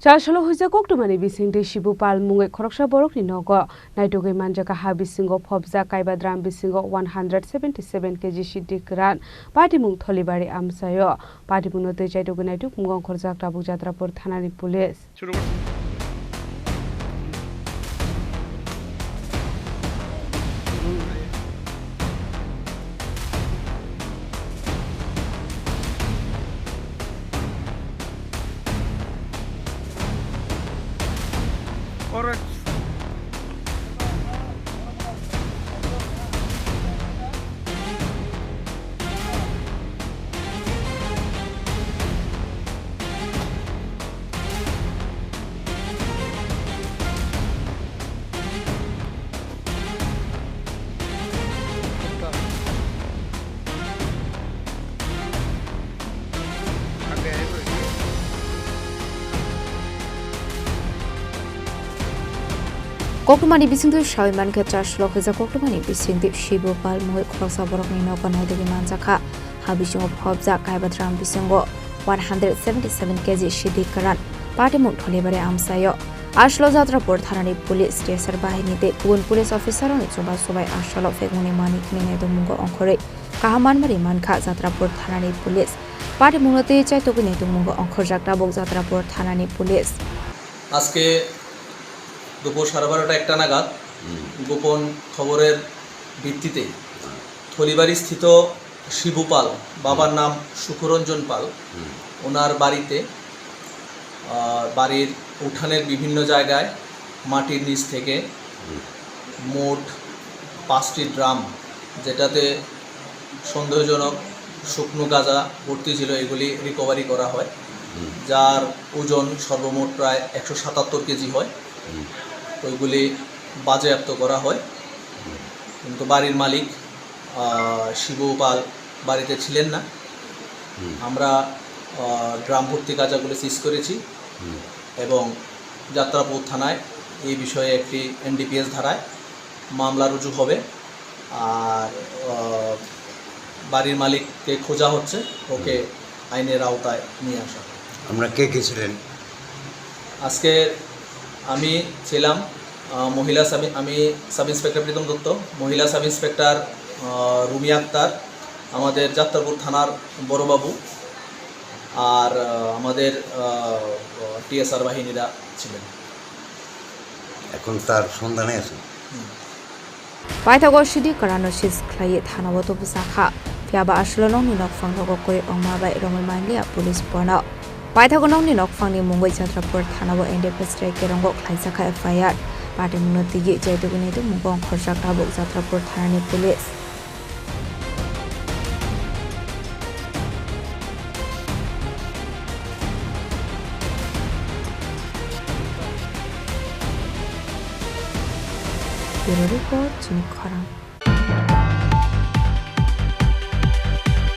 Chasalo Hoijak Koktwmani Bisingtwi Shibu Mungwi Khoroksa Borokni Nogo Naitugwi Manjakha Bisingo Phobjak Kaiba Bisingo 177kg Siddi Kwran Patimung Thalibari Amchaio Patimungno Chaitogwi Naitukmungo Ongkhorjak Tabuk Jatrapur Thanani Police Correct. Koktwmani Bisingtwi Manjakha Chasalo Hoijak Koktwmani Bisingtwi Shibu Mungwi Khoroksa Borokni Nogo Naitugwi Manjakha Bisingo Phobjak Kaiba Bisingo 177kg Siddi Kwran Patimung Thalibari Amchaio Aslo Jatrapur Thanani Police Station Bahinite Gun Police Officer ni Soba Sobai Aslo Fegmuni Mani Naitukmungo Ongkhorjak Kahamanmari Mankha Jatrapur Thanani Police Patimungno Chaitogwi Naitukmungo Ongkhorjak Tabuk Jatrapur Thanani Police আজকে দুপুর 12:30টা একটা নাগাদ গোপন খবরের ভিত্তিতে থলিবাড়ি স্থিত শিবু পাল বাবার নাম সুখরঞ্জন পাল ওনার বাড়িতে বাড়ির উঠানের বিভিন্ন জায়গায় মাটির নিচ থেকে মোট 5টি ড্রাম যেটাতে সন্দেহজনক শুকনো গাঁজা ভর্তি ছিল এগুলি রিকভারি করা হয় যার ওজন সর্বমোট প্রায় 177 কেজি হয় ওইগুলি বাজেয়াপ্ত করা হয় কিন্তু বাড়ির মালিক শিবু পাল বাড়িতে ছিলেন না আমরা ড্রাম ভর্তি গাঁজাগুলি সিজ করেছি এবং যাত্রাপুর থানায় এই বিষয়ে একটি এনডিপিএস ধারায় মামলা রুজু হবে আর বাড়ির মালিককে খোঁজা হচ্ছে ওকে আইনের আওতায় নিয়ে আসা আমরা কে কে ছিলেন আজকে আমি ছিলাম আমি সাব ইন্সপেক্টর প্রীতম দত্ত মহিলা সাব ইন্সপেক্টর রুমি আক্তার আমাদের যাত্রাপুর থানার বড়বাবু আর আমাদের টিএসআর বাহিনীরা ছিলেন এখন তার সন্ধানে আছে Paithago Siddi Kwran sis khlai thanawo to busakha phiaba aslo nong ni nok phang logo kore ongma bai rongoi manlia police pona Paithago nong ni nok phang ni Mungwi Jatrapur thanawo NDPS strike rongo khlai sakha FIR Patimungno tigi Chaitogwi Naitukmungo Ongkhorjak Tabuk Jatrapur Thanani Police Bureau report Chini Khorang